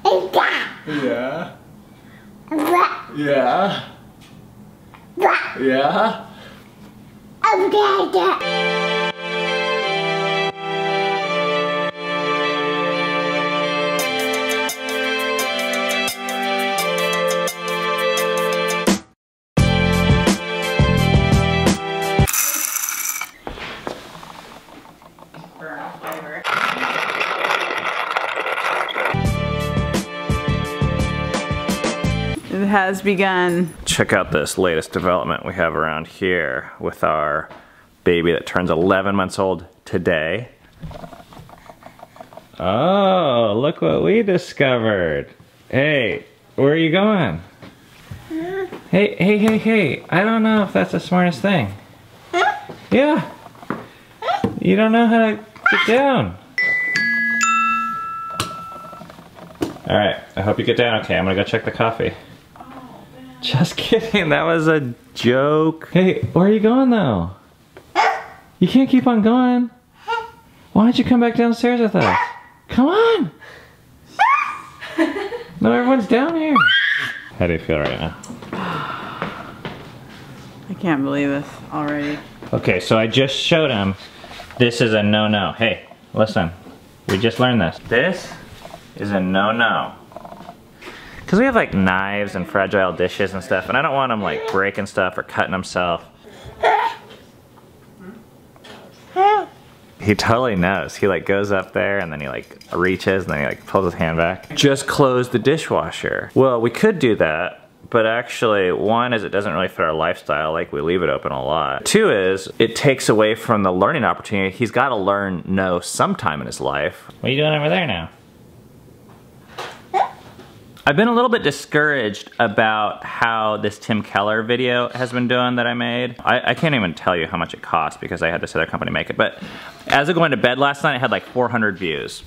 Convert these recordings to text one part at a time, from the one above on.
Yeah. Yeah. Yeah. It has begun. Check out this latest development we have around here with our baby that turns 11 months old today. Oh, look what we discovered. Hey, where are you going? Hey, I don't know if that's the smartest thing. Yeah. You don't know how to get down. Alright, I hope you get down okay. I'm gonna go check the coffee. Just kidding, that was a joke. Hey, where are you going though? You can't keep on going. Why don't you come back downstairs with us? Come on! No, everyone's down here. How do you feel right now? I can't believe this already. Okay, so I just showed him this is a no-no. Hey, listen, we just learned this. This is a no-no. Because we have like knives and fragile dishes and stuff, and I don't want him like breaking stuff or cutting himself. He totally knows. He like goes up there and then he like reaches and then he like pulls his hand back. Just close the dishwasher. Well, we could do that, but actually one is it doesn't really fit our lifestyle, like we leave it open a lot. Two is it takes away from the learning opportunity. He's got to learn no sometime in his life. What are you doing over there now? I've been a little bit discouraged about how this Tim Keller video has been doing that I made. I can't even tell you how much it cost because I had this other company make it, but as of going to bed last night, it had like 400 views.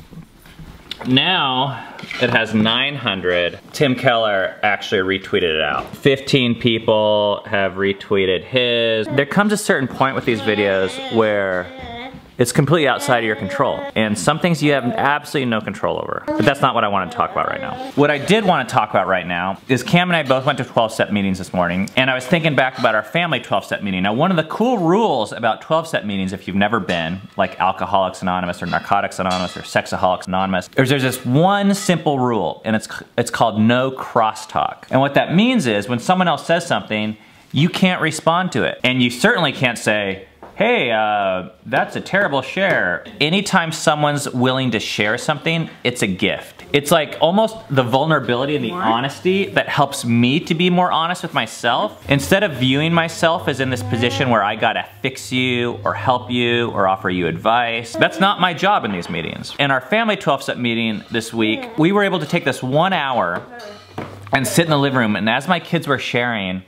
Now, it has 900. Tim Keller actually retweeted it out. 15 people have retweeted his. There comes a certain point with these videos where it's completely outside of your control. And some things you have absolutely no control over. But that's not what I want to talk about right now. What I did want to talk about right now is Cam and I both went to 12-step meetings this morning, and I was thinking back about our family 12-step meeting. Now, one of the cool rules about 12-step meetings, if you've never been, like Alcoholics Anonymous or Narcotics Anonymous or Sexaholics Anonymous, there's this one simple rule, and it's called no crosstalk. And what that means is when someone else says something, you can't respond to it. And you certainly can't say, hey, that's a terrible share. Anytime someone's willing to share something, it's a gift. It's like almost the vulnerability and the honesty that helps me to be more honest with myself. Instead of viewing myself as in this position where I gotta fix you or help you or offer you advice, that's not my job in these meetings. In our family 12-step meeting this week, we were able to take this 1 hour and sit in the living room, and as my kids were sharing,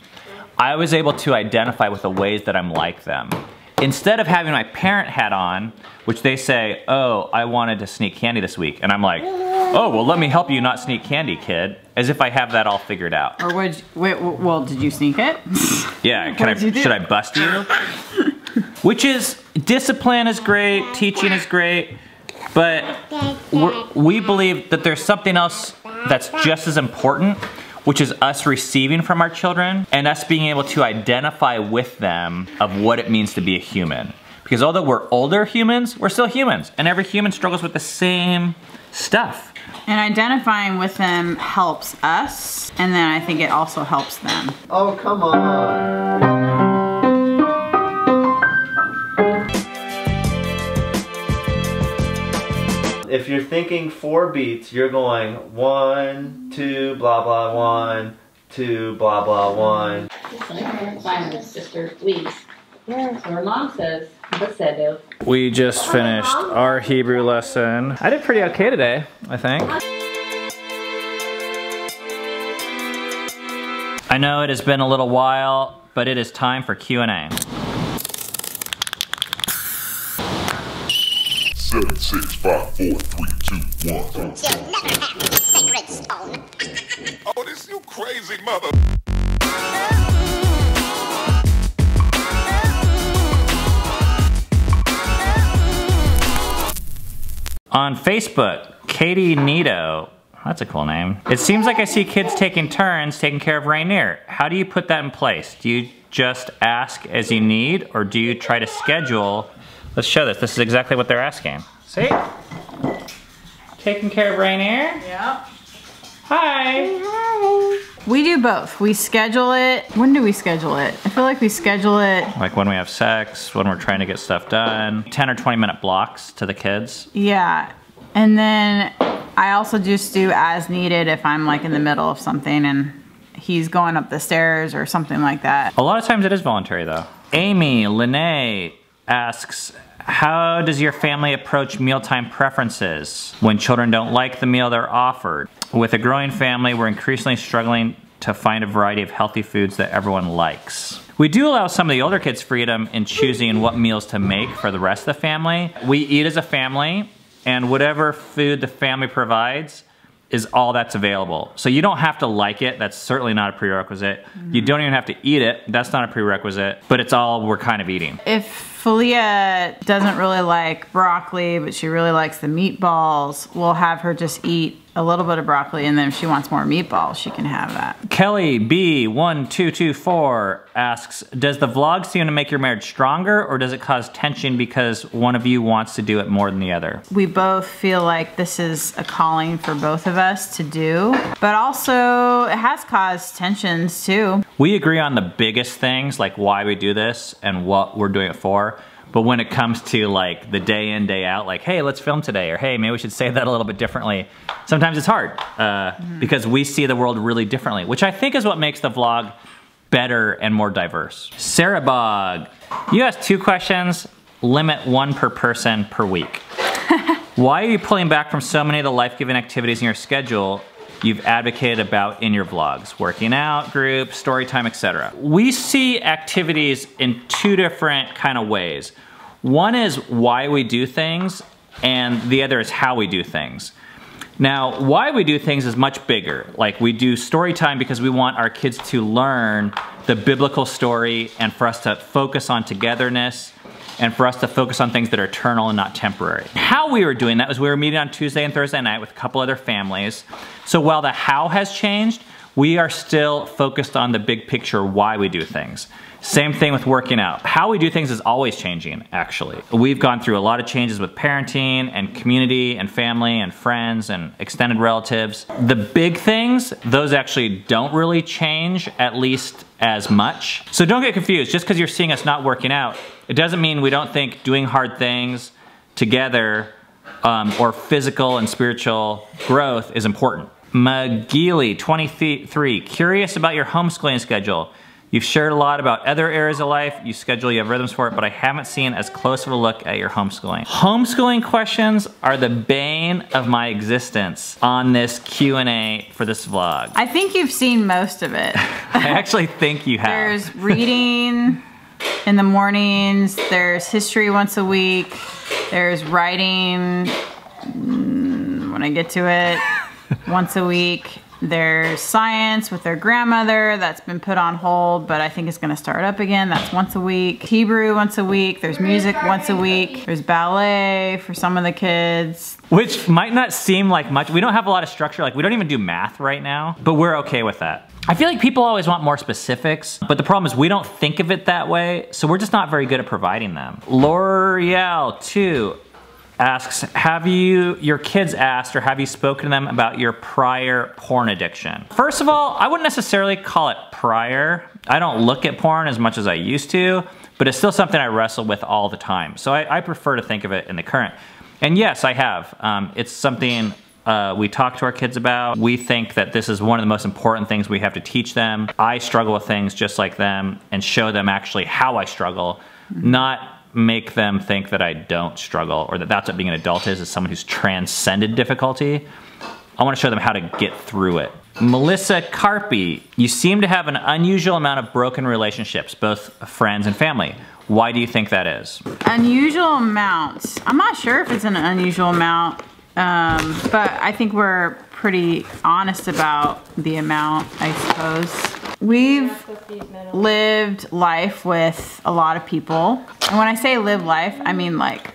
I was able to identify with the ways that I'm like them. Instead of having my parent hat on, which they say, oh, I wanted to sneak candy this week. And I'm like, oh, well, let me help you not sneak candy, kid. As if I have that all figured out. Or would you, well, did you sneak it? Yeah, should I bust you? Which is, discipline is great, teaching is great, but we believe that there's something else that's just as important, which is us receiving from our children and us being able to identify with them of what it means to be a human. Because although we're older humans, we're still humans, and every human struggles with the same stuff. And identifying with them helps us, and then I think it also helps them. Oh, come on. If you're thinking 4 beats, you're going 1, 2, blah, blah, 1, 2, blah, blah, 1. Silence, sister, please. So our mom says, "Besedo." We just finished our Hebrew lesson. I did pretty okay today, I think. I know it has been a little while, but it is time for Q&A. 7, 6, 5, 4, 3, 2, 1. You'll never have the sacred stone. Oh, this you crazy mother. On Facebook, Katie Nito That's a cool name. It seems like I see kids taking turns taking care of Rainier. How do you put that in place? Do you just ask as you need, or do you try to schedule? Let's show this. This is exactly what they're asking. See? Taking care of Rainier? Yep. Hi. We do both. We schedule it. When do we schedule it? I feel like we schedule it. Like when we have sex, when we're trying to get stuff done. 10 or 20 minute blocks to the kids. Yeah. And then I also just do as needed if I'm like in the middle of something and he's going up the stairs or something like that. A lot of times it is voluntary though. Amy Lene asks, how does your family approach mealtime preferences when children don't like the meal they're offered? With a growing family, we're increasingly struggling to find a variety of healthy foods that everyone likes. We do allow some of the older kids freedom in choosing what meals to make for the rest of the family. We eat as a family, and whatever food the family provides is all that's available. So you don't have to like it, that's certainly not a prerequisite. You don't even have to eat it, that's not a prerequisite, but it's all we're kind of eating. If Filia doesn't really like broccoli, but she really likes the meatballs, we'll have her just eat a little bit of broccoli, and then if she wants more meatballs, she can have that. Kelly B1224 asks, does the vlog seem to make your marriage stronger, or does it cause tension because one of you wants to do it more than the other? We both feel like this is a calling for both of us to do, but also it has caused tensions too. We agree on the biggest things, like why we do this and what we're doing it for. But when it comes to like the day in, day out, like, hey, let's film today, or hey, maybe we should say that a little bit differently, sometimes it's hard because we see the world really differently, which I think is what makes the vlog better and more diverse. Sarah Bog, you asked 2 questions, limit 1 per person per week. Why are you pulling back from so many of the life-giving activities in your schedule you've advocated about in your vlogs? Working out, groups, story time, etc. We see activities in 2 different kind of ways. One is why we do things, and the other is how we do things. Now, why we do things is much bigger. Like, we do story time because we want our kids to learn the biblical story and for us to focus on togetherness and for us to focus on things that are eternal and not temporary. How we were doing that was we were meeting on Tuesday and Thursday night with a couple other families. So while the how has changed, we are still focused on the big picture why we do things. Same thing with working out. How we do things is always changing, actually. We've gone through a lot of changes with parenting and community and family and friends and extended relatives. The big things, those actually don't really change, at least as much. So don't get confused. Just because you're seeing us not working out, it doesn't mean we don't think doing hard things together or physical and spiritual growth is important. McGeely, 23, curious about your homeschooling schedule. You've shared a lot about other areas of life, you schedule, you have rhythms for it, but I haven't seen as close of a look at your homeschooling. Homeschooling questions are the bane of my existence on this Q&A for this vlog. I think you've seen most of it. I actually think you have. There's reading in the mornings, there's history once a week, there's writing, when I get to it, once a week. There's science with their grandmother that's been put on hold, but I think it's gonna start up again. That's once a week. Hebrew once a week. There's music once a week. There's ballet for some of the kids. Which might not seem like much. We don't have a lot of structure. Like, we don't even do math right now, but we're okay with that. I feel like people always want more specifics, but the problem is we don't think of it that way, so we're just not very good at providing them. L'Oreal 2 asks, have your kids asked or have you spoken to them about your prior porn addiction? First of all, I wouldn't necessarily call it prior. I don't look at porn as much as I used to, but it's still something I wrestle with all the time. So I prefer to think of it in the current. And yes, I have. It's something we talk to our kids about. We think that this is one of the most important things we have to teach them. I struggle with things just like them and show them actually how I struggle, not make them think that I don't struggle or that that's what being an adult is someone who's transcended difficulty. I want to show them how to get through it. Melissa Carpi, you seem to have an unusual amount of broken relationships, both friends and family. Why do you think that is? Unusual amounts. I'm not sure if it's an unusual amount, but I think we're pretty honest about the amount, I suppose. We've lived life with a lot of people. And when I say live life, I mean like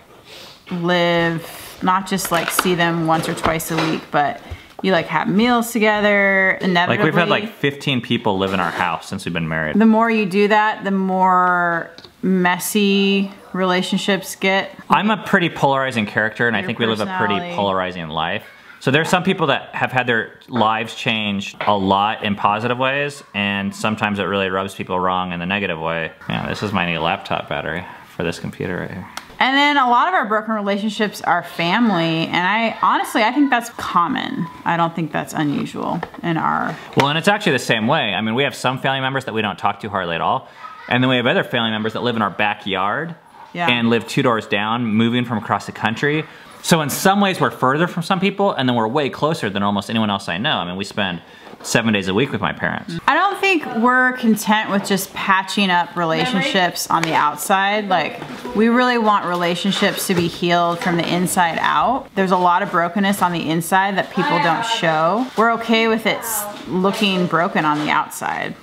live, not just like see them once or twice a week, but You like have meals together, inevitably. Like we've had like 15 people live in our house since we've been married. The more you do that, the more messy relationships get. I'm a pretty polarizing character, and I think we live a pretty personality. polarizing life. So there's some people that have had their lives changed a lot in positive ways, and sometimes it really rubs people wrong in the negative way. Yeah, this is my new laptop battery for this computer right here. And then a lot of our broken relationships are family, and I think that's common. I don't think that's unusual in our... Well, and it's actually the same way. I mean, we have some family members that we don't talk to hardly at all, and then we have other family members that live in our backyard and live 2 doors down, moving from across the country. So in some ways we're further from some people, and then we're way closer than almost anyone else I know. I mean, we spend 7 days a week with my parents. I don't think we're content with just patching up relationships on the outside. Like, we really want relationships to be healed from the inside out. There's a lot of brokenness on the inside that people don't show. We're okay with it looking broken on the outside.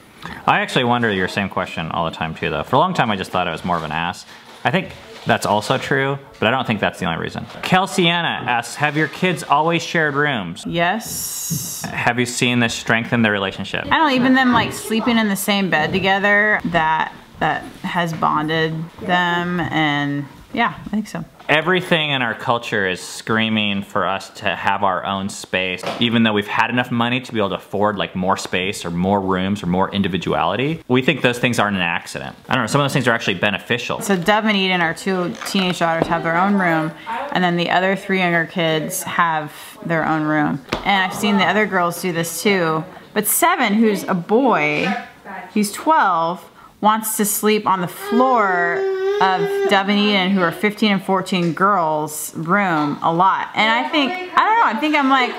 I actually wonder your same question all the time too, though. For a long time I just thought I was more of an ass. I think that's also true, but I don't think that's the only reason. Kelsiana asks, have your kids always shared rooms? Yes. Have you seen this strengthen their relationship? I don't know, even them like sleeping in the same bed together, that has bonded them, and yeah, I think so. Everything in our culture is screaming for us to have our own space, even though we've had enough money to be able to afford like more space or more rooms or more individuality. We think those things aren't an accident. I don't know, some of those things are actually beneficial. So Dove and Eden, our 2 teenage daughters, have their own room, and then the other 3 younger kids have their own room. And I've seen the other girls do this too. But Seven, who's a boy, he's 12, wants to sleep on the floor of Dove and Eden, who are 15 and 14 girls' room a lot. And I think, I'm like,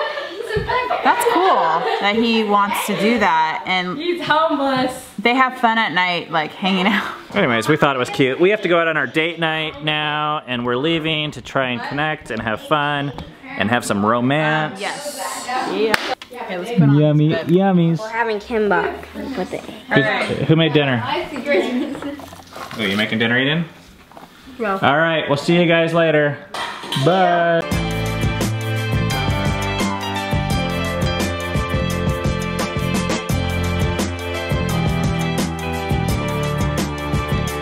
that's cool that he wants to do that. And he's homeless. They have fun at night, like hanging out. Anyways, we thought it was cute. We have to go out on our date night now, and we're leaving to try and connect and have fun and have some romance. Yes. Yeah. Okay, let's put on Yummy, this bed. yummies. We're having kimbap with it. Who made dinner? Oh, you making dinner, Eden? No. All right, we'll see you guys later. Bye.